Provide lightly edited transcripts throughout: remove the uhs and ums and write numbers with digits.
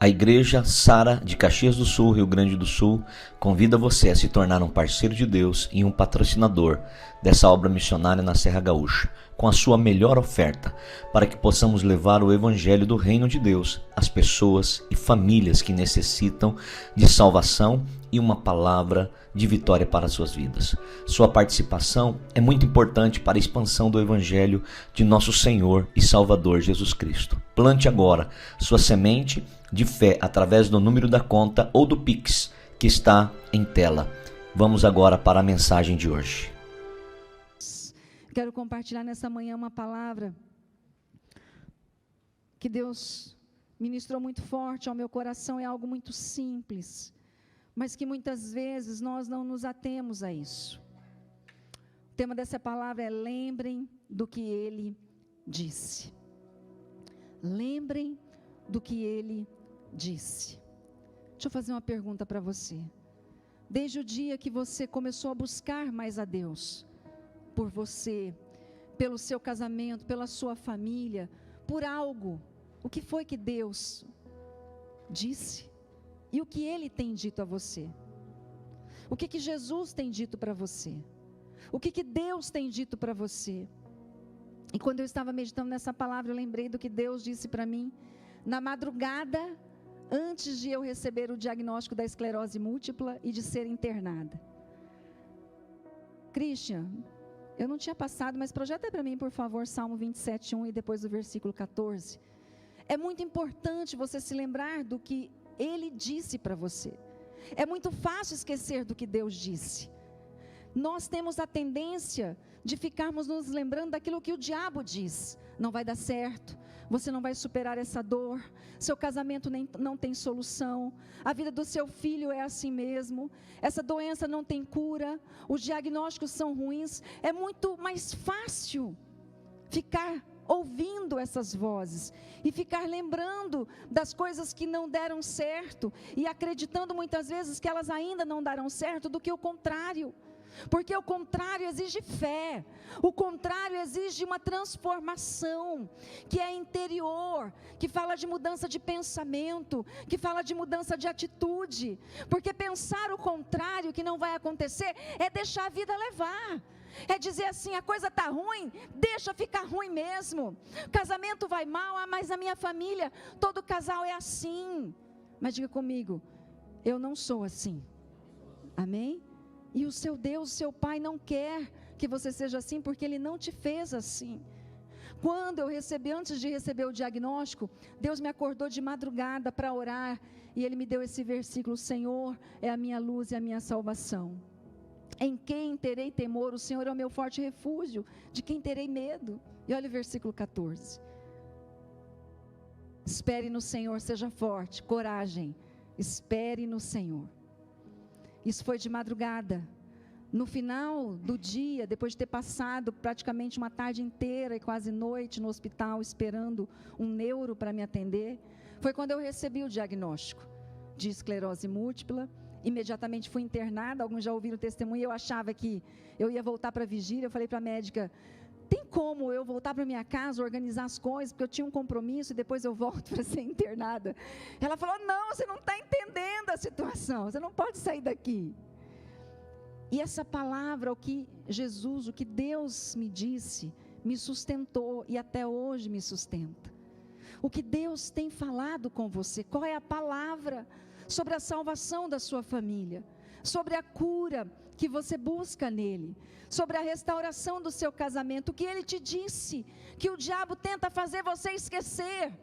A Igreja Sara de Caxias do Sul, Rio Grande do Sul, convida você a se tornar um parceiro de Deus e um patrocinador dessa obra missionária na Serra Gaúcha, com a sua melhor oferta, para que possamos levar o Evangelho do Reino de Deus às pessoas e famílias que necessitam de salvação e uma palavra de vitória para as suas vidas. Sua participação é muito importante para a expansão do Evangelho de nosso Senhor e Salvador Jesus Cristo. Plante agora sua semente de fé através do número da conta ou do Pix que está em tela. Vamos agora para a mensagem de hoje. Quero compartilhar nessa manhã uma palavra que Deus ministrou muito forte ao meu coração. É algo muito simples, mas que muitas vezes nós não nos atemos a isso. O tema dessa palavra é: lembrem do que Ele disse. Lembrem do que Ele disse. Deixa eu fazer uma pergunta para você. Desde o dia que você começou a buscar mais a Deus, por você, pelo seu casamento, pela sua família, por algo, o que foi que Deus disse? E o que Ele tem dito a você? O que Jesus tem dito para você? O que Deus tem dito para você? E quando eu estava meditando nessa palavra, eu lembrei do que Deus disse para mim, na madrugada, antes de eu receber o diagnóstico da esclerose múltipla e de ser internada. Christian, eu não tinha passado, mas projeta para mim, por favor, Salmo 27:1 e depois o versículo 14. É muito importante você se lembrar do que Ele disse para você. É muito fácil esquecer do que Deus disse. Nós temos a tendência de ficarmos nos lembrando daquilo que o diabo diz. Não vai dar certo, você não vai superar essa dor, seu casamento não tem solução, a vida do seu filho é assim mesmo, essa doença não tem cura, os diagnósticos são ruins. É muito mais fácil ficar ouvindo essas vozes e ficar lembrando das coisas que não deram certo e acreditando muitas vezes que elas ainda não darão certo, do que o contrário. Porque o contrário exige fé, o contrário exige uma transformação, que é interior, que fala de mudança de pensamento, que fala de mudança de atitude. Porque pensar o contrário, que não vai acontecer, é deixar a vida levar. É dizer assim: a coisa está ruim, deixa ficar ruim mesmo. Casamento vai mal, mas a minha família, todo casal é assim. Mas diga comigo: eu não sou assim. Amém? E o seu Deus, o seu Pai, não quer que você seja assim, porque Ele não te fez assim. Quando eu recebi, antes de receber o diagnóstico, Deus me acordou de madrugada para orar, e Ele me deu esse versículo: o Senhor é a minha luz e a minha salvação. Em quem terei temor? O Senhor é o meu forte refúgio, de quem terei medo? E olha o versículo 14. Espere no Senhor, seja forte, coragem, espere no Senhor. Isso foi de madrugada. No final do dia, depois de ter passado praticamente uma tarde inteira e quase noite no hospital, esperando um neuro para me atender, foi quando eu recebi o diagnóstico de esclerose múltipla. Imediatamente fui internada. Alguns já ouviram o testemunho. Eu achava que eu ia voltar para a vigília. Eu falei para a médica: tem como eu voltar para minha casa, organizar as coisas, porque eu tinha um compromisso e depois eu volto para ser internada? Ela falou: não, você não está entendendo a situação, você não pode sair daqui. E essa palavra, o que Jesus, o que Deus me disse, me sustentou e até hoje me sustenta. O que Deus tem falado com você? Qual é a palavra sobre a salvação da sua família? Sobre a cura que você busca nele, sobre a restauração do seu casamento, o que ele te disse, que o diabo tenta fazer você esquecer.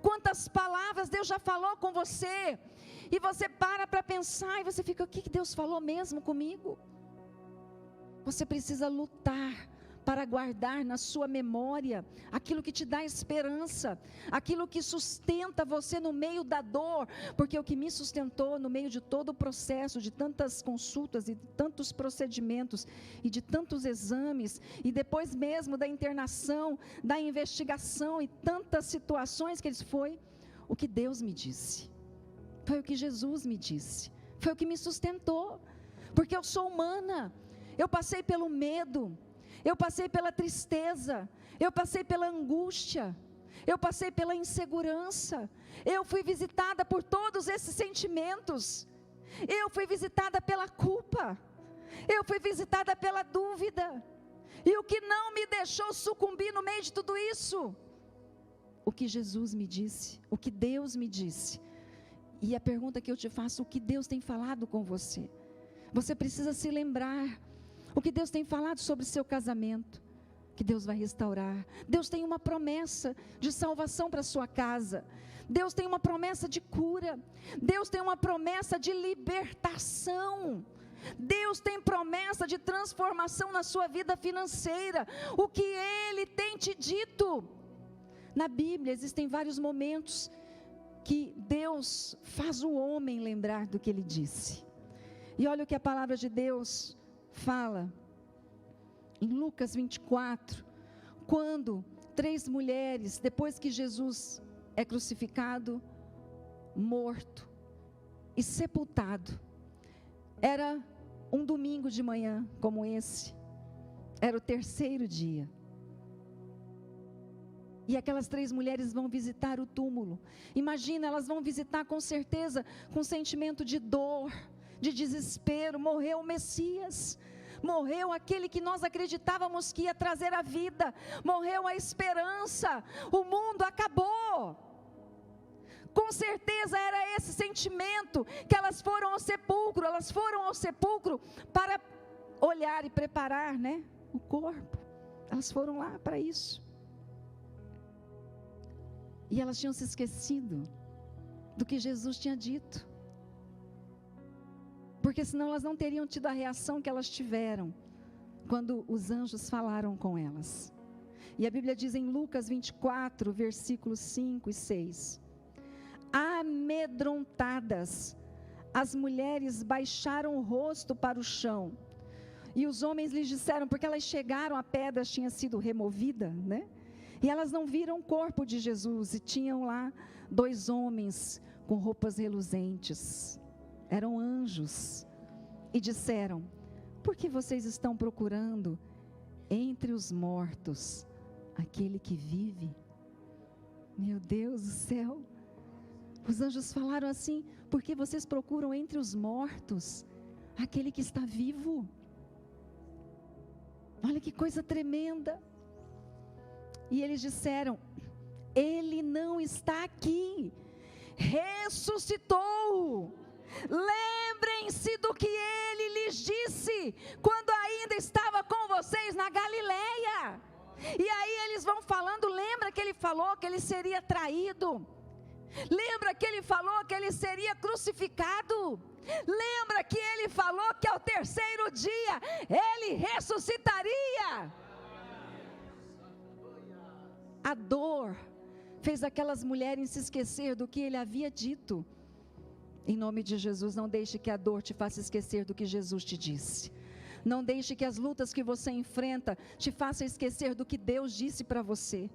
Quantas palavras Deus já falou com você, e você para pensar, e você fica: o que Deus falou mesmo comigo? Você precisa lutar para guardar na sua memória aquilo que te dá esperança, aquilo que sustenta você no meio da dor. Porque o que me sustentou no meio de todo o processo, de tantas consultas e de tantos procedimentos e de tantos exames, e depois mesmo da internação, da investigação e tantas situações que eles, foi o que Deus me disse, foi o que Jesus me disse, foi o que me sustentou. Porque eu sou humana, eu passei pelo medo, eu passei pela tristeza, eu passei pela angústia, eu passei pela insegurança, eu fui visitada por todos esses sentimentos, eu fui visitada pela culpa, eu fui visitada pela dúvida, e o que não me deixou sucumbir no meio de tudo isso? O que Jesus me disse, o que Deus me disse. E a pergunta que eu te faço, o que Deus tem falado com você? Você precisa se lembrar, o que Deus tem falado sobre seu casamento, que Deus vai restaurar. Deus tem uma promessa de salvação para a sua casa, Deus tem uma promessa de cura, Deus tem uma promessa de libertação, Deus tem promessa de transformação na sua vida financeira. O que Ele tem te dito? Na Bíblia existem vários momentos que Deus faz o homem lembrar do que Ele disse. E olha o que a palavra de Deus fala em Lucas 24, quando 3 mulheres, depois que Jesus é crucificado, morto e sepultado, era um domingo de manhã como esse, era o 3º dia, e aquelas 3 mulheres vão visitar o túmulo. Imagina, elas vão visitar com certeza, com sentimento de dor, de desespero. Morreu o Messias, morreu aquele que nós acreditávamos que ia trazer a vida, morreu a esperança, o mundo acabou. Com certeza era esse sentimento que elas foram ao sepulcro, para olhar e preparar, né, o corpo. Elas foram lá para isso. E elas tinham se esquecido do que Jesus tinha dito, porque senão elas não teriam tido a reação que elas tiveram quando os anjos falaram com elas. E a Bíblia diz em Lucas 24, versículos 5 e 6: amedrontadas, as mulheres baixaram o rosto para o chão, e os homens lhes disseram, porque elas chegaram, a pedra tinha sido removida, né? E elas não viram o corpo de Jesus, e tinham lá 2 homens com roupas reluzentes, eram anjos, e disseram: por que vocês estão procurando entre os mortos aquele que vive? Meu Deus do céu, os anjos falaram assim: porque vocês procuram entre os mortos aquele que está vivo? Olha que coisa tremenda. E eles disseram: ele não está aqui, ressuscitou. Lembrem-se do que ele lhes disse quando ainda estava com vocês na Galileia. E aí eles vão falando, lembra que ele falou que ele seria traído? Lembra que ele falou que ele seria crucificado? Lembra que ele falou que ao 3º dia ele ressuscitaria? A dor fez aquelas mulheres se esquecer do que ele havia dito. Em nome de Jesus, não deixe que a dor te faça esquecer do que Jesus te disse. Não deixe que as lutas que você enfrenta te façam esquecer do que Deus disse para você.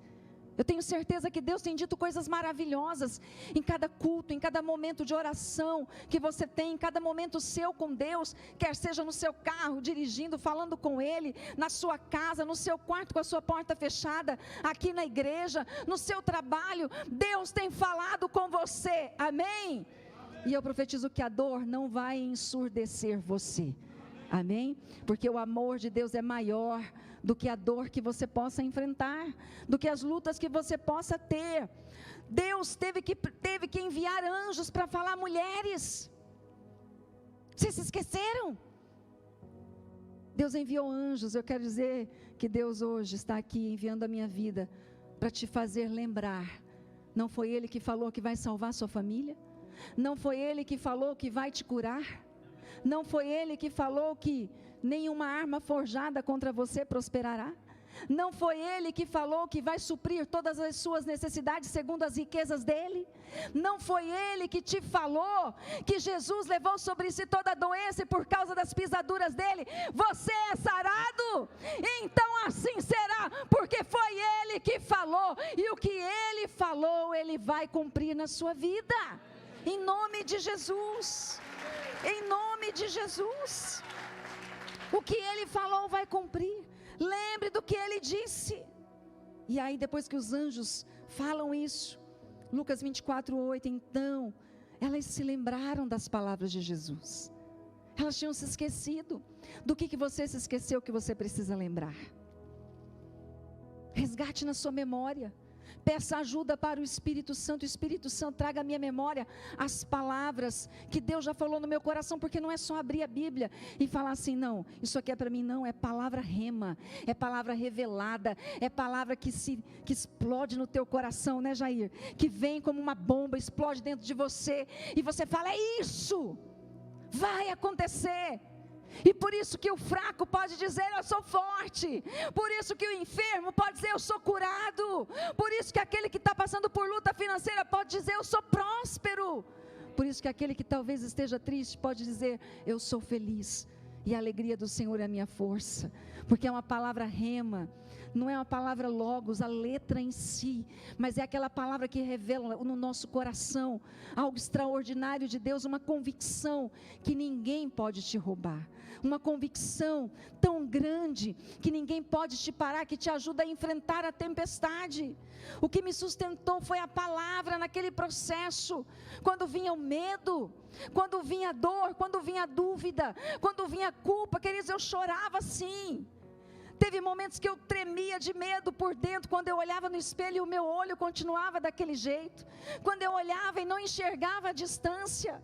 Eu tenho certeza que Deus tem dito coisas maravilhosas em cada culto, em cada momento de oração que você tem, em cada momento seu com Deus, quer seja no seu carro, dirigindo, falando com Ele, na sua casa, no seu quarto com a sua porta fechada, aqui na igreja, no seu trabalho. Deus tem falado com você, amém? E eu profetizo que a dor não vai ensurdecer você, amém? Porque o amor de Deus é maior do que a dor que você possa enfrentar, do que as lutas que você possa ter. Deus teve que enviar anjos para falar: mulheres, vocês se esqueceram? Deus enviou anjos. Eu quero dizer que Deus hoje está aqui enviando a minha vida para te fazer lembrar. Não foi Ele que falou que vai salvar sua família? Não foi Ele que falou que vai te curar? Não foi Ele que falou que nenhuma arma forjada contra você prosperará? Não foi Ele que falou que vai suprir todas as suas necessidades segundo as riquezas dEle? Não foi Ele que te falou que Jesus levou sobre si toda a doença e por causa das pisaduras dEle você é sarado? Então assim será, porque foi Ele que falou, e o que Ele falou Ele vai cumprir na sua vida, em nome de Jesus. Em nome de Jesus, o que Ele falou vai cumprir. Lembre do que Ele disse. E aí depois que os anjos falam isso. Lucas 24:8, então, elas se lembraram das palavras de Jesus. Elas tinham se esquecido. Do que você se esqueceu que você precisa lembrar? Resgate na sua memória. Peça ajuda para o Espírito Santo. O Espírito Santo traga à minha memória as palavras que Deus já falou no meu coração, porque não é só abrir a Bíblia e falar assim, não, isso aqui é para mim, não, é palavra rema, é palavra revelada, é palavra que explode no teu coração, né, Jair? Que vem como uma bomba, explode dentro de você, e você fala, é isso, vai acontecer. E por isso que o fraco pode dizer, eu sou forte. Por isso que o enfermo pode dizer, eu sou curado. Por isso que aquele que está passando por luta financeira pode dizer, eu sou próspero. Por isso que aquele que talvez esteja triste pode dizer, eu sou feliz. E a alegria do Senhor é a minha força. Porque é uma palavra rema, não é uma palavra logos, a letra em si, mas é aquela palavra que revela no nosso coração algo extraordinário de Deus, uma convicção que ninguém pode te roubar, uma convicção tão grande que ninguém pode te parar, que te ajuda a enfrentar a tempestade. O que me sustentou foi a palavra naquele processo, quando vinha o medo, quando vinha a dor, quando vinha a dúvida, quando vinha a culpa, queridos, eu chorava sim. Teve momentos que eu tremia de medo por dentro, quando eu olhava no espelho e o meu olho continuava daquele jeito, quando eu olhava e não enxergava a distância,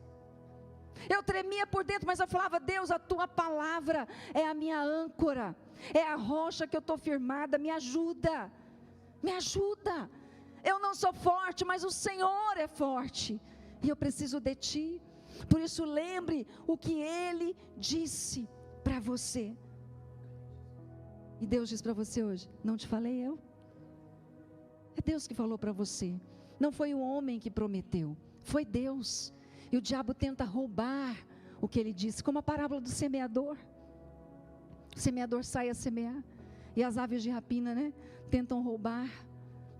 eu tremia por dentro, mas eu falava, Deus, a tua palavra é a minha âncora, é a rocha que eu estou firmada, me ajuda, eu não sou forte, mas o Senhor é forte, e eu preciso de ti. Por isso lembre o que Ele disse para você. E Deus diz para você hoje, não te falei eu? É Deus que falou para você. Não foi o homem que prometeu, foi Deus. E o diabo tenta roubar o que ele disse, como a parábola do semeador. O semeador sai a semear, e as aves de rapina, né, tentam roubar.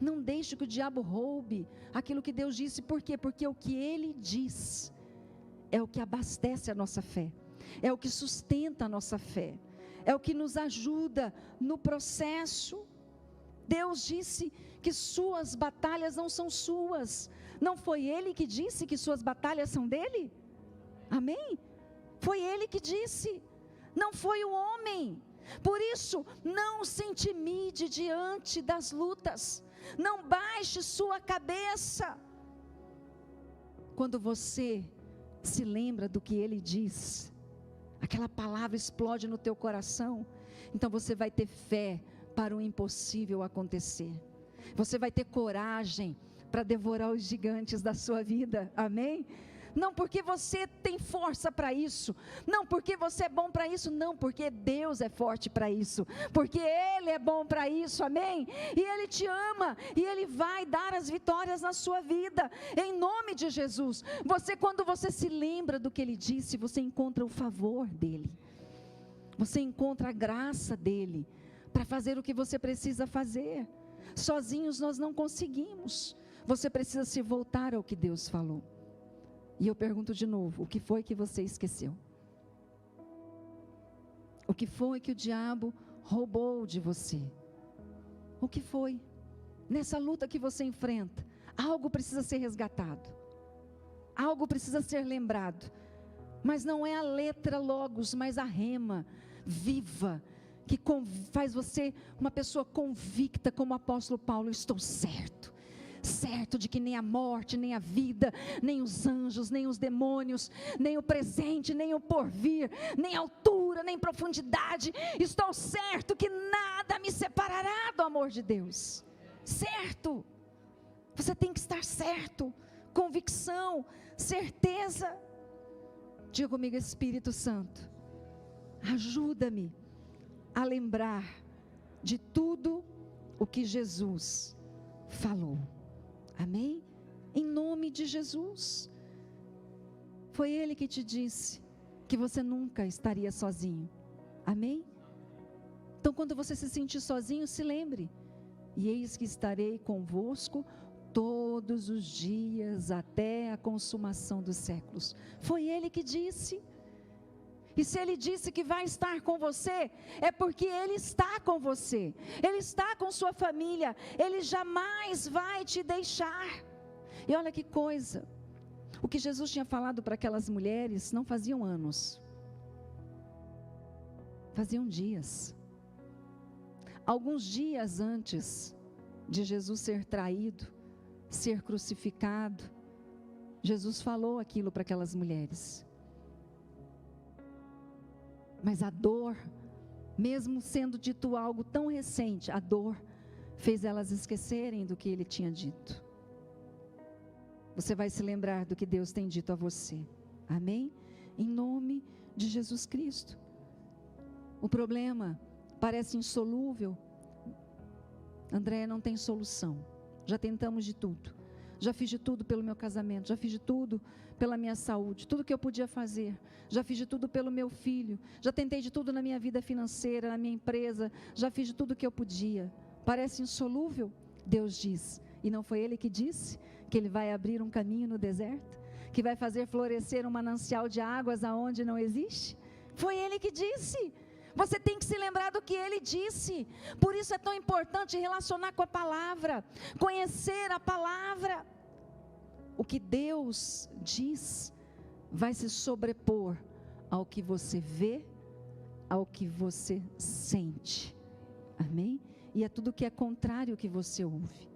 Não deixe que o diabo roube aquilo que Deus disse. Por quê? Porque o que Ele diz é o que abastece a nossa fé, é o que sustenta a nossa fé, é o que nos ajuda no processo. Deus disse que suas batalhas não são suas. Não foi Ele que disse que suas batalhas são dele? Amém? Foi Ele que disse, não foi o homem. Por isso, não se intimide diante das lutas, não baixe sua cabeça. Quando você se lembra do que Ele diz, aquela palavra explode no teu coração, então você vai ter fé para o impossível acontecer, você vai ter coragem para devorar os gigantes da sua vida, amém? Não porque você tem força para isso, não porque você é bom para isso, não, porque Deus é forte para isso, porque Ele é bom para isso, amém? E Ele te ama, e Ele vai dar as vitórias na sua vida, em nome de Jesus. Quando você se lembra do que Ele disse, você encontra o favor dEle, você encontra a graça dEle, para fazer o que você precisa fazer. Sozinhos nós não conseguimos, você precisa se voltar ao que Deus falou. E eu pergunto de novo, o que foi que você esqueceu? O que foi que o diabo roubou de você? O que foi? Nessa luta que você enfrenta, algo precisa ser resgatado, algo precisa ser lembrado, mas não é a letra logos, mas a rema, viva, que faz você uma pessoa convicta, como o apóstolo Paulo, estou certo de que nem a morte, nem a vida, nem os anjos, nem os demônios, nem o presente, nem o porvir, nem altura, nem profundidade, estou certo que nada me separará do amor de Deus. Certo, você tem que estar certo, convicção, certeza. Diga comigo, Espírito Santo, ajuda-me a lembrar de tudo o que Jesus falou. Amém? Em nome de Jesus. Foi Ele que te disse que você nunca estaria sozinho. Amém? Então quando você se sentir sozinho, se lembre, e eis que estarei convosco todos os dias até a consumação dos séculos. Foi Ele que disse. E se Ele disse que vai estar com você, é porque Ele está com você. Ele está com sua família. Ele jamais vai te deixar. E olha que coisa. O que Jesus tinha falado para aquelas mulheres não faziam anos. Faziam dias. Alguns dias antes de Jesus ser traído, ser crucificado, Jesus falou aquilo para aquelas mulheres. Mas a dor, mesmo sendo dito algo tão recente, a dor fez elas esquecerem do que Ele tinha dito. Você vai se lembrar do que Deus tem dito a você. Amém? Em nome de Jesus Cristo. O problema parece insolúvel. André, não tem solução. Já tentamos de tudo. Já fiz de tudo pelo meu casamento. Já fiz de tudo pela minha saúde. Tudo que eu podia fazer. Já fiz de tudo pelo meu filho. Já tentei de tudo na minha vida financeira, na minha empresa. Já fiz de tudo que eu podia. Parece insolúvel? Deus diz. E não foi Ele que disse que Ele vai abrir um caminho no deserto? Que vai fazer florescer um manancial de águas aonde não existe? Foi Ele que disse. Você tem que se lembrar do que Ele disse. Por isso é tão importante relacionar com a palavra, conhecer a palavra. O que Deus diz vai se sobrepor ao que você vê, ao que você sente. Amém? E é tudo que é contrário ao que você ouve.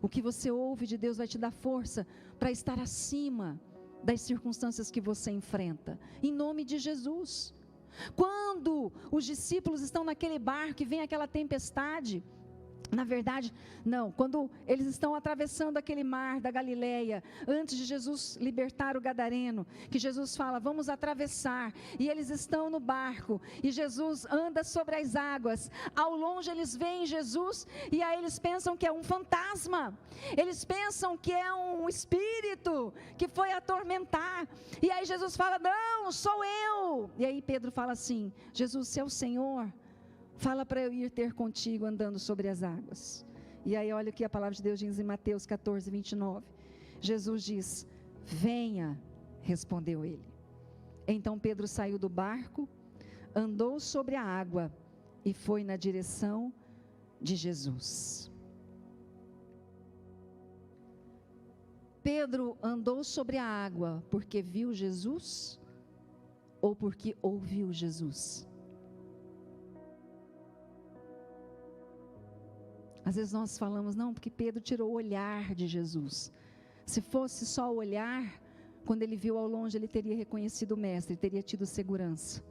O que você ouve de Deus vai te dar força para estar acima das circunstâncias que você enfrenta. Em nome de Jesus. Quando os discípulos estão naquele barco e vem aquela tempestade, na verdade, não, quando eles estão atravessando aquele mar da Galileia, antes de Jesus libertar o gadareno, que Jesus fala, vamos atravessar, e eles estão no barco, e Jesus anda sobre as águas, ao longe eles veem Jesus, e aí eles pensam que é um fantasma, eles pensam que é um espírito, que foi atormentar, e aí Jesus fala, não, sou eu, e aí Pedro fala assim, Jesus, se é o Senhor, fala para eu ir ter contigo andando sobre as águas. E aí olha o que a palavra de Deus diz em Mateus 14, 29. Jesus diz, venha, respondeu ele. Então Pedro saiu do barco, andou sobre a água e foi na direção de Jesus. Pedro andou sobre a água porque viu Jesus ou porque ouviu Jesus? Às vezes nós falamos, não, porque Pedro tirou o olhar de Jesus. Se fosse só o olhar, quando ele viu ao longe, ele teria reconhecido o mestre, ele teria tido segurança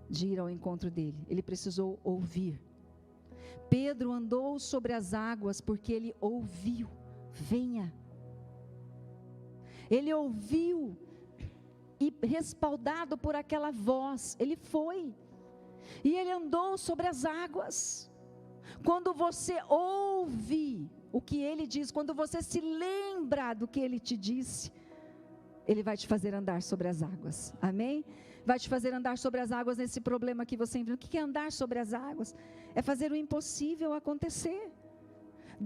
de ir ao encontro dele. Ele precisou ouvir. Pedro andou sobre as águas porque ele ouviu, venha. Ele ouviu e respaldado por aquela voz, ele foi. E ele andou sobre as águas. Quando você ouve o que Ele diz, quando você se lembra do que Ele te disse, Ele vai te fazer andar sobre as águas, amém? Vai te fazer andar sobre as águas nesse problema que você enfrenta. O que é andar sobre as águas? É fazer o impossível acontecer.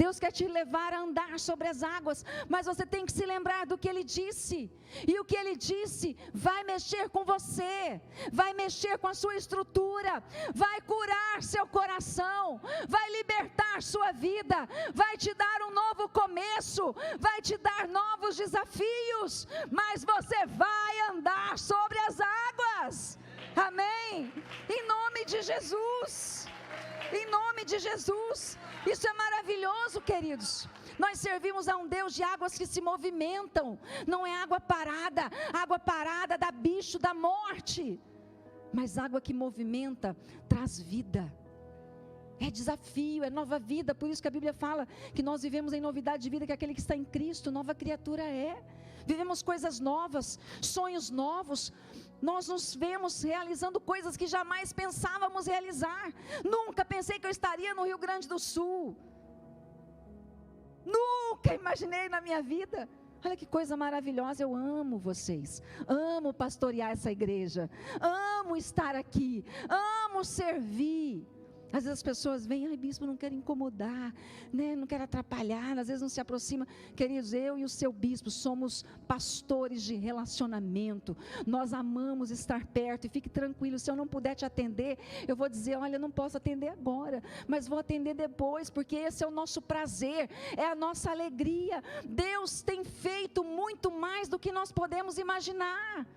Deus quer te levar a andar sobre as águas, mas você tem que se lembrar do que Ele disse, e o que Ele disse vai mexer com você, vai mexer com a sua estrutura, vai curar seu coração, vai libertar sua vida, vai te dar um novo começo, vai te dar novos desafios, mas você vai andar sobre as águas, amém? Em nome de Jesus, em nome de Jesus. Isso é maravilhoso, queridos. Nós servimos a um Deus de águas que se movimentam. Não é água parada dá bicho, dá morte. Mas água que movimenta, traz vida. É desafio, é nova vida. Por isso que a Bíblia fala que nós vivemos em novidade de vida, que aquele que está em Cristo, nova criatura é. Vivemos coisas novas, sonhos novos. Nós nos vemos realizando coisas que jamais pensávamos realizar. Nunca pensei que eu estaria no Rio Grande do Sul. Nunca imaginei na minha vida. Olha que coisa maravilhosa, eu amo vocês. Amo pastorear essa igreja. Amo estar aqui. Amo servir. Às vezes as pessoas vêm, ai bispo, não quero incomodar, né? Não quero atrapalhar, às vezes não se aproxima. Queridos, eu e o seu bispo somos pastores de relacionamento, nós amamos estar perto, e fique tranquilo, se eu não puder te atender, eu vou dizer, olha, eu não posso atender agora, mas vou atender depois, porque esse é o nosso prazer, é a nossa alegria. Deus tem feito muito mais do que nós podemos imaginar,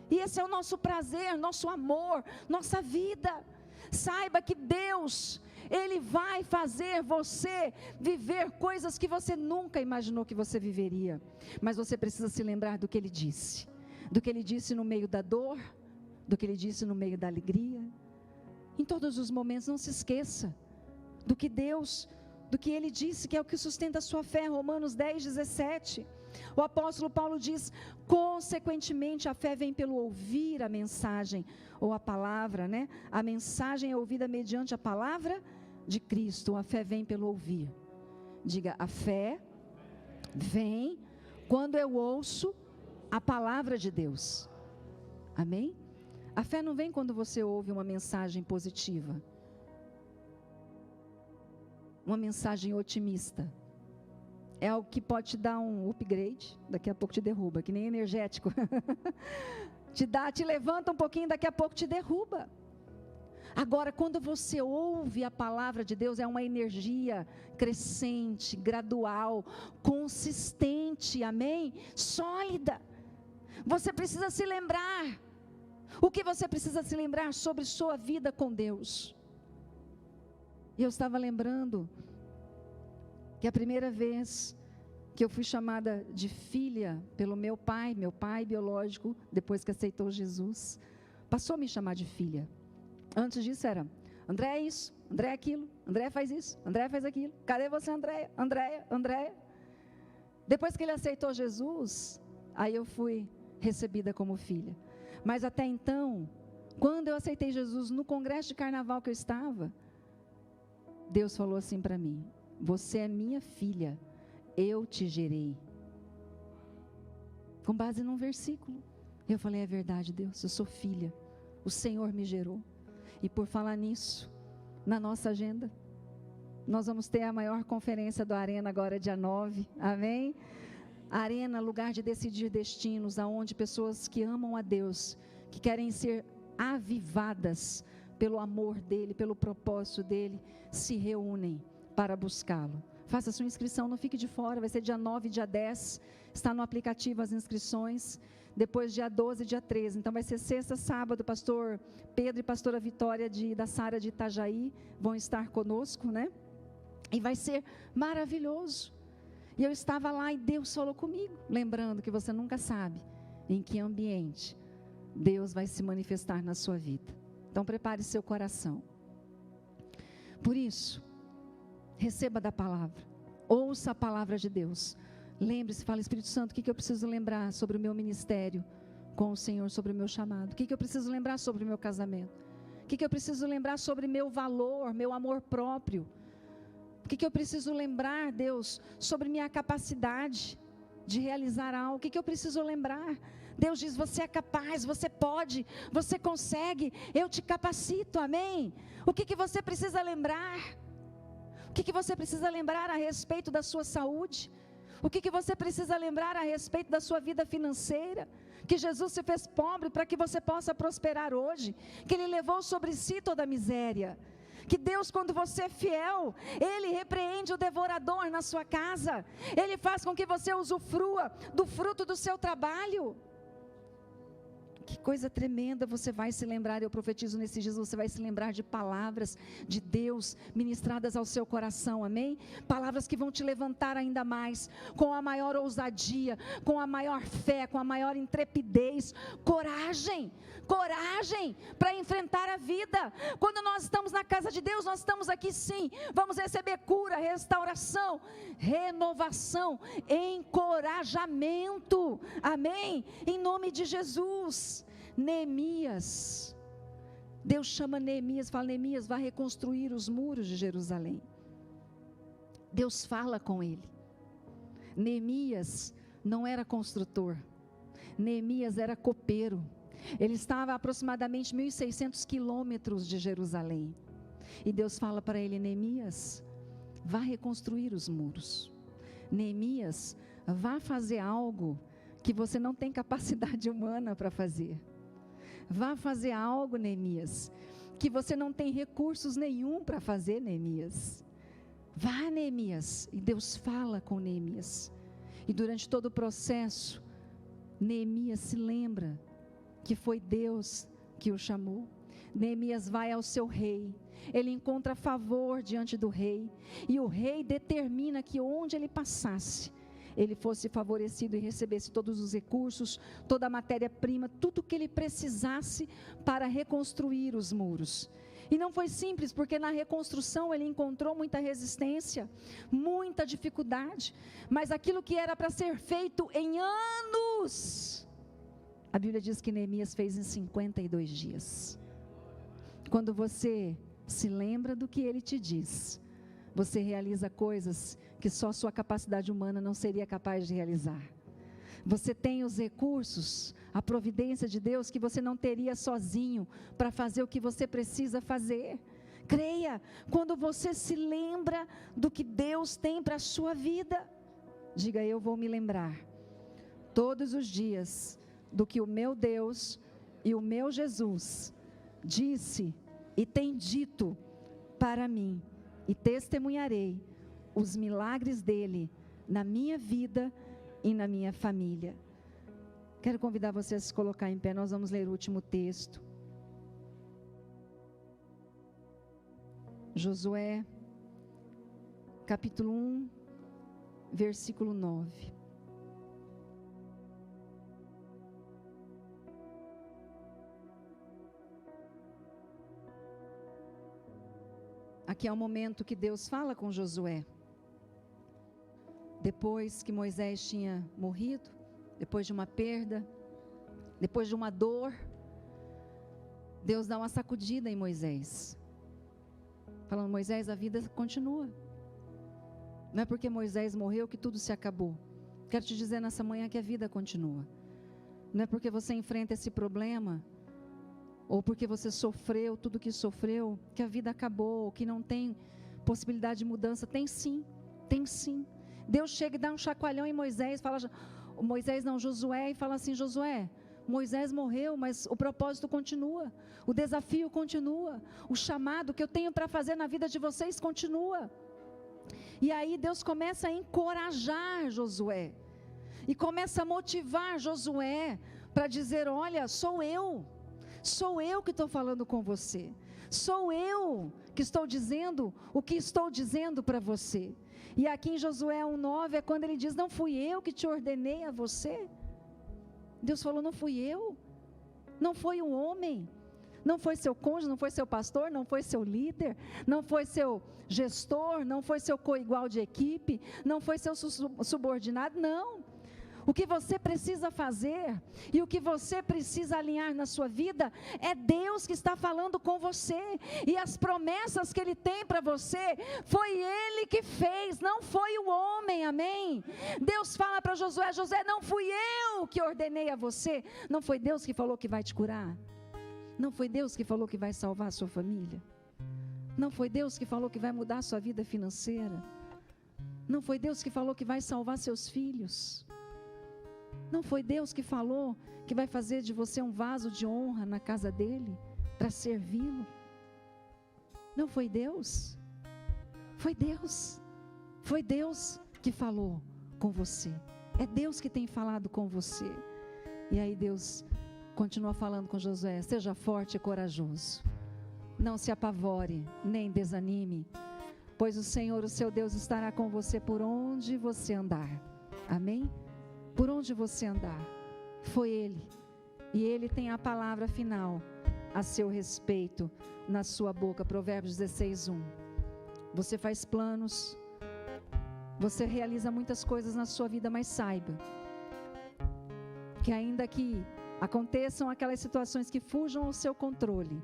e esse é o nosso prazer, nosso amor, nossa vida. Saiba que Deus, Ele vai fazer você viver coisas que você nunca imaginou que você viveria, mas você precisa se lembrar do que Ele disse no meio da dor, do que Ele disse no meio da alegria, em todos os momentos. Não se esqueça do que Ele disse, que é o que sustenta a sua fé. Romanos 10, 17, o apóstolo Paulo diz, consequentemente a fé vem pelo ouvir a mensagem, ou a palavra, né? A mensagem é ouvida mediante a palavra de Cristo, a fé vem pelo ouvir. Diga, a fé vem quando eu ouço a palavra de Deus. Amém? A fé não vem quando você ouve uma mensagem positiva, uma mensagem otimista. É algo que pode te dar um upgrade, daqui a pouco te derruba, que nem energético. Te levanta um pouquinho, daqui a pouco te derruba. Agora, quando você ouve a palavra de Deus, é uma energia crescente, gradual, consistente, amém? Sólida. Você precisa se lembrar. O que você precisa se lembrar sobre sua vida com Deus? E eu estava lembrando que a primeira vez que eu fui chamada de filha pelo meu pai biológico, depois que aceitou Jesus, passou a me chamar de filha. Antes disso era, André é isso, André é aquilo, André faz isso, André faz aquilo, cadê você, Andréia, Andréia, Andréia? Depois que ele aceitou Jesus, aí eu fui recebida como filha. Mas até então, quando eu aceitei Jesus, no congresso de carnaval que eu estava, Deus falou assim para mim, você é minha filha, eu te gerei. Com base num versículo. Eu falei, é verdade, Deus, eu sou filha, o Senhor me gerou. E por falar nisso, na nossa agenda, nós vamos ter a maior conferência do Arena agora, dia 9, amém? Arena, lugar de decidir destinos, aonde pessoas que amam a Deus, que querem ser avivadas pelo amor dEle, pelo propósito dEle, se reúnem para buscá-lo. Faça sua inscrição, não fique de fora, vai ser dia 9 e dia 10, está no aplicativo as inscrições, depois dia 12 e dia 13, então vai ser sexta, sábado, pastor Pedro e pastora Vitória da Sara de Itajaí vão estar conosco, né? E vai ser maravilhoso. E eu estava lá e Deus falou comigo, lembrando que você nunca sabe em que ambiente Deus vai se manifestar na sua vida. Então prepare seu coração. Por isso, receba da palavra, ouça a palavra de Deus. Lembre-se, fala, Espírito Santo, o que eu preciso lembrar sobre o meu ministério com o Senhor, sobre o meu chamado? O que eu preciso lembrar sobre o meu casamento? O que eu preciso lembrar sobre meu valor, meu amor próprio? O que eu preciso lembrar, Deus, sobre minha capacidade de realizar algo? O que eu preciso lembrar? Deus diz, você é capaz, você pode, você consegue, eu te capacito, amém? O que você precisa lembrar? O que você precisa lembrar a respeito da sua saúde? O que você precisa lembrar a respeito da sua vida financeira? Que Jesus se fez pobre para que você possa prosperar hoje, que Ele levou sobre si toda a miséria, que Deus, quando você é fiel, Ele repreende o devorador na sua casa, Ele faz com que você usufrua do fruto do seu trabalho. Que coisa tremenda, você vai se lembrar, eu profetizo nesses dias, você vai se lembrar de palavras de Deus ministradas ao seu coração, amém? Palavras que vão te levantar ainda mais, com a maior ousadia, com a maior fé, com a maior intrepidez, coragem para enfrentar a vida. Quando nós estamos na casa de Deus, nós estamos aqui sim, vamos receber cura, restauração, renovação, encorajamento, amém? Em nome de Jesus. Neemias, Deus chama Neemias, fala, Neemias, vai reconstruir os muros de Jerusalém. Deus fala com ele. Neemias não era construtor, Neemias era copeiro. Ele estava a aproximadamente 1.600 quilômetros de Jerusalém. E Deus fala para ele: Neemias, vá reconstruir os muros. Neemias, vá fazer algo que você não tem capacidade humana para fazer. Vá fazer algo, Neemias, que você não tem recursos nenhum para fazer, Neemias. Vá, Neemias. E Deus fala com Neemias. E durante todo o processo, Neemias se lembra que foi Deus que o chamou. Neemias vai ao seu rei, ele encontra favor diante do rei, e o rei determina que onde ele passasse, ele fosse favorecido e recebesse todos os recursos, toda a matéria-prima, tudo que ele precisasse para reconstruir os muros. E não foi simples, porque na reconstrução ele encontrou muita resistência, muita dificuldade, mas aquilo que era para ser feito em anos, a Bíblia diz que Neemias fez em 52 dias. Quando você se lembra do que ele te diz, você realiza coisas que só sua capacidade humana não seria capaz de realizar. Você tem os recursos, a providência de Deus que você não teria sozinho para fazer o que você precisa fazer. Creia, quando você se lembra do que Deus tem para a sua vida, diga: eu vou me lembrar todos os dias do que o meu Deus e o meu Jesus disse e tem dito para mim, e testemunharei os milagres dele na minha vida e na minha família. Quero convidar você a se colocar em pé. Nós vamos ler o último texto. Josué, capítulo 1, versículo 9. Aqui é o momento que Deus fala com Josué. Depois que Moisés tinha morrido, depois de uma perda, depois de uma dor, Deus dá uma sacudida em Moisés, falando: Moisés, a vida continua. Não é porque Moisés morreu que tudo se acabou. Quero te dizer nessa manhã que a vida continua. Não é porque você enfrenta esse problema, ou porque você sofreu tudo que sofreu, que a vida acabou, que não tem possibilidade de mudança. Tem sim, tem sim. Deus chega e dá um chacoalhão em Moisés, Josué, e fala assim: Josué, Moisés morreu, mas o propósito continua, o desafio continua, o chamado que eu tenho para fazer na vida de vocês continua. E aí Deus começa a encorajar Josué, e começa a motivar Josué, para dizer: olha, sou eu que estou falando com você, sou eu que estou dizendo o que estou dizendo para você. E aqui em Josué 1:9 é quando ele diz: não fui eu que te ordenei a você. Deus falou: não fui eu, não foi um homem, não foi seu cônjuge, não foi seu pastor, não foi seu líder, não foi seu gestor, não foi seu coigual de equipe, não foi seu subordinado, não. O que você precisa fazer e o que você precisa alinhar na sua vida é Deus que está falando com você, e as promessas que Ele tem para você, foi Ele que fez, não foi o homem, amém? Deus fala para Josué: Josué, não fui eu que ordenei a você. Não foi Deus que falou que vai te curar? Não foi Deus que falou que vai salvar a sua família? Não foi Deus que falou que vai mudar a sua vida financeira? Não foi Deus que falou que vai salvar seus filhos? Não foi Deus que falou que vai fazer de você um vaso de honra na casa dele, para servi-lo? Não foi Deus? Foi Deus. Foi Deus que falou com você. É Deus que tem falado com você. E aí Deus continua falando com Josué: seja forte e corajoso. Não se apavore, nem desanime, pois o Senhor, o seu Deus, estará com você por onde você andar. Amém? Por onde você andar, foi Ele, e Ele tem a palavra final a seu respeito na sua boca. Provérbios 16:1. Você faz planos, você realiza muitas coisas na sua vida, mas saiba que ainda que aconteçam aquelas situações que fujam ao seu controle,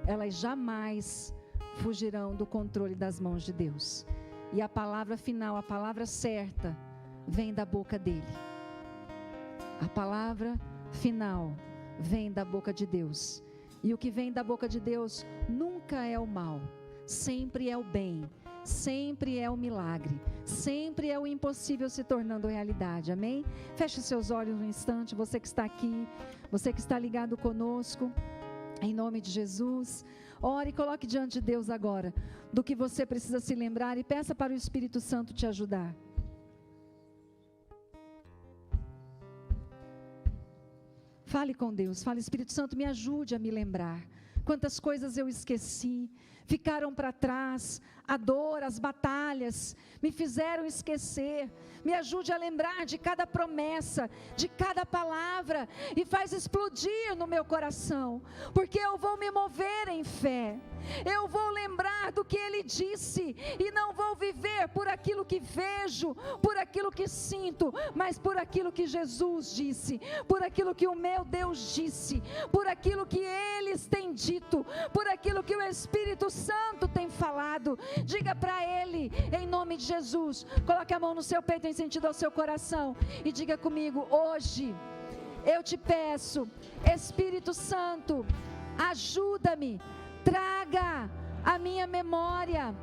elas jamais fugirão do controle das mãos de Deus. E a palavra final, a palavra certa, vem da boca dEle. A palavra final vem da boca de Deus. E o que vem da boca de Deus nunca é o mal. sempre é o bem, sempre é o milagre, sempre é o impossível se tornando realidade, amém? Feche seus olhos um instante, você que está aqui, você que está ligado conosco, em nome de Jesus. Ore e coloque diante de Deus agora, do que você precisa se lembrar, e peça para o Espírito Santo te ajudar. Fale com Deus, fale: Espírito Santo, me ajude a me lembrar. Quantas coisas eu esqueci, ficaram para trás, a dor, as batalhas, me fizeram esquecer. Me ajude a lembrar de cada promessa, de cada palavra, e faz explodir no meu coração, porque eu vou me mover em fé. Eu vou lembrar do que Ele disse, e não vou viver por aquilo que vejo, por aquilo que sinto, mas por aquilo que Jesus disse, por aquilo que o meu Deus disse, por aquilo que eles têm dito, por aquilo que o Espírito Santo tem falado. Diga para Ele, em nome de Jesus. Coloque a mão no seu peito em sentido ao seu coração e diga comigo: hoje eu te peço, Espírito Santo, ajuda-me, traga à minha memória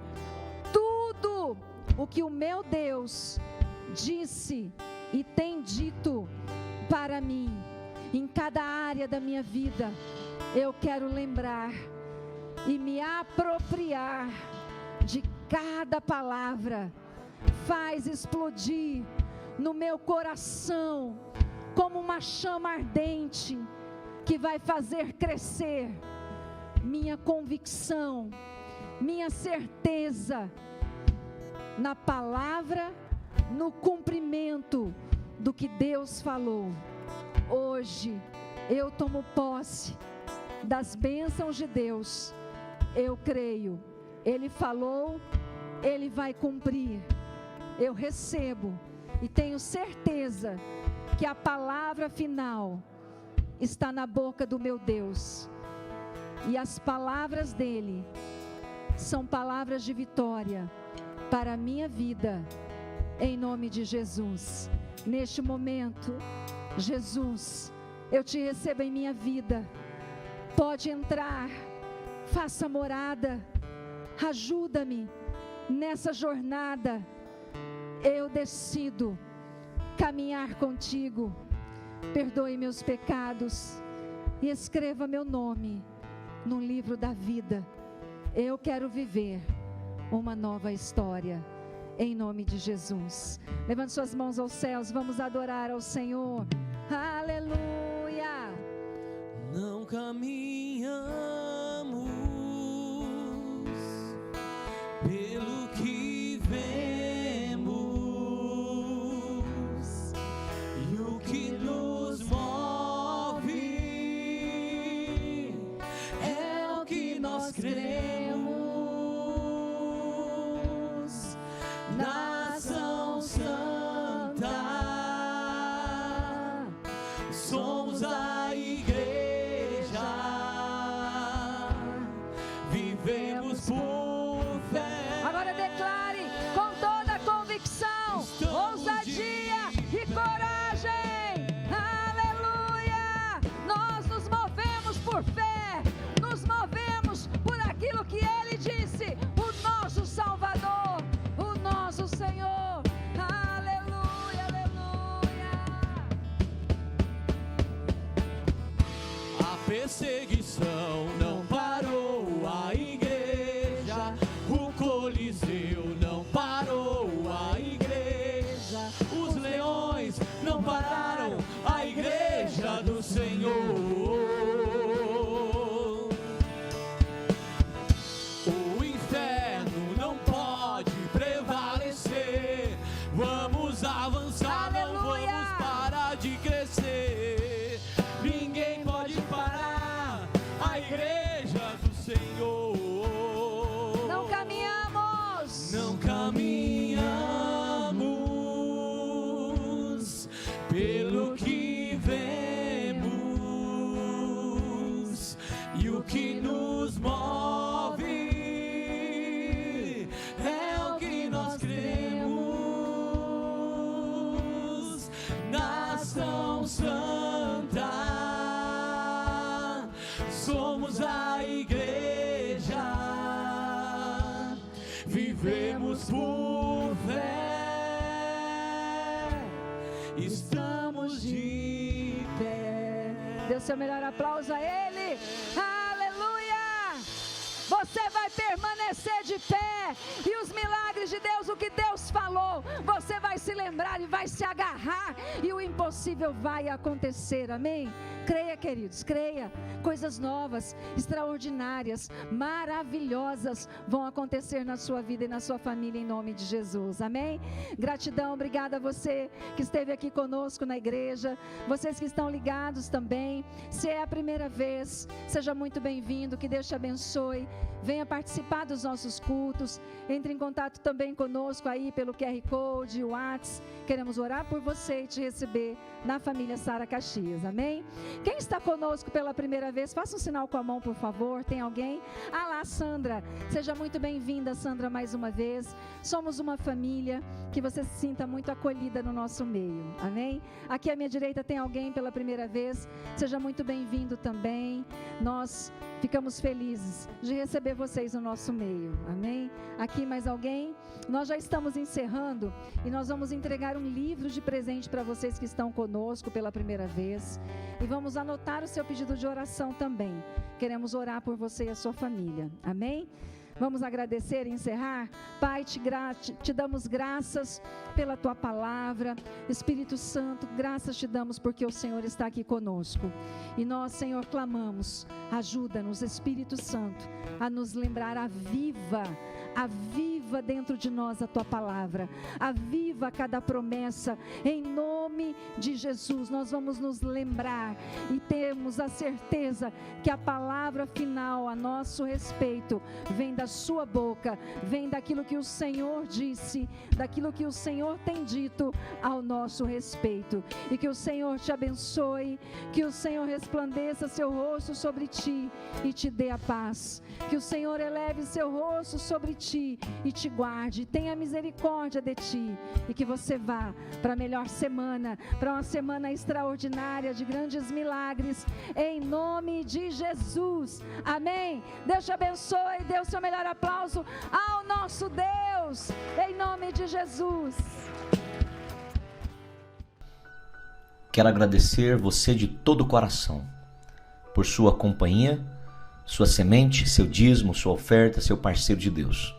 tudo o que o meu Deus disse e tem dito para mim. Em cada área da minha vida eu quero lembrar e me apropriar de cada palavra. Faz explodir no meu coração como uma chama ardente que vai fazer crescer minha convicção, minha certeza na palavra, no cumprimento do que Deus falou. Hoje eu tomo posse das bênçãos de Deus. Eu creio, Ele falou, Ele vai cumprir. Eu recebo e tenho certeza que a palavra final está na boca do meu Deus, e as palavras dele são palavras de vitória para a minha vida, em nome de Jesus. Neste momento, Jesus, eu te recebo em minha vida. Pode entrar, faça morada, ajuda-me nessa jornada. Eu decido caminhar contigo. Perdoe meus pecados e escreva meu nome no livro da vida. Eu quero viver uma nova história, em nome de Jesus. Levante suas mãos aos céus, vamos adorar ao Senhor. Aleluia. Não caminhamos pelo que vemos, e o que nos move é o que nós cremos. Nação Santa, somos a igreja, vivemos por fé. Agora declare com toda a convicção, ousadia e coragem. Aleluia! Nós nos movemos por fé, nos movemos por aquilo que Ele disse, o nosso Salvador, o nosso Senhor. Aleluia, aleluia. A perseguição não parou a igreja, o Coliseu não parou a igreja, os leões não pararam a igreja do Senhor. O inferno não pode prevalecer. Vamos avançar, não Aleluia. vamos parar de crescer. Ninguém pode parar a igreja do Senhor. Não caminhamos. Não caminhamos pelo que vemos, Estamos por fé, estamos de pé. Dê o seu melhor aplauso a Ele. Aleluia! Você vai permanecer de pé. E os milagres de Deus, o que Deus falou, você vai se lembrar e vai se agarrar. E o impossível vai acontecer. Amém? Creia, queridos, creia. Coisas novas, extraordinárias, maravilhosas vão acontecer na sua vida e na sua família, em nome de Jesus. Amém? Gratidão, obrigada a você que esteve aqui conosco na igreja, vocês que estão ligados também. Se é a primeira vez, seja muito bem-vindo, que Deus te abençoe. Venha participar dos nossos cultos. Entre em contato também conosco aí pelo QR Code, o WhatsApp. Queremos orar por você e te receber na família Sara Caxias. Amém? Quem está conosco pela primeira vez, faça um sinal com a mão, por favor. Tem alguém? Ah lá, Sandra. Seja muito bem-vinda, Sandra, mais uma vez. Somos uma família, que você se sinta muito acolhida no nosso meio. Amém? Aqui à minha direita tem alguém pela primeira vez. Seja muito bem-vindo também. Nós ficamos felizes de receber vocês no nosso meio. Amém? Aqui mais alguém? Nós já estamos encerrando e nós vamos entregar um livro de presente para vocês que estão conosco pela primeira vez. E vamos anotar o seu pedido de oração também. Queremos orar por você e a sua família. Amém? Vamos agradecer e encerrar. Pai, te damos graças pela Tua palavra. Espírito Santo, graças te damos porque o Senhor está aqui conosco. E nós, Senhor, clamamos, ajuda-nos, Espírito Santo, a nos lembrar, aviva dentro de nós a Tua palavra, aviva cada promessa, em nome de Jesus. Nós vamos nos lembrar e temos a certeza que a palavra final a nosso respeito vem da Sua boca, vem daquilo que o Senhor disse, daquilo que o Senhor tem dito ao nosso respeito. E que o Senhor te abençoe, que o Senhor resplandeça seu rosto sobre ti e te dê a paz, que o Senhor eleve seu rosto sobre ti e te guarde, tenha misericórdia de ti, e que você vá para a melhor semana, para uma semana extraordinária de grandes milagres, em nome de Jesus. Amém? Deus te abençoe, dê o seu melhor aplauso ao nosso Deus, em nome de Jesus. Quero agradecer você de todo o coração por sua companhia, sua semente, seu dízimo, sua oferta, seu parceiro de Deus.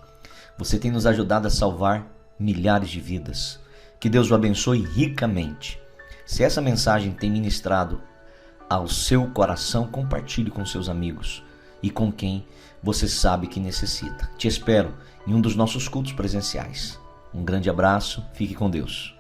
Você tem nos ajudado a salvar milhares de vidas. Que Deus o abençoe ricamente. Se essa mensagem tem ministrado ao seu coração, compartilhe com seus amigos e com quem você sabe que necessita. Te espero em um dos nossos cultos presenciais. Um grande abraço, fique com Deus.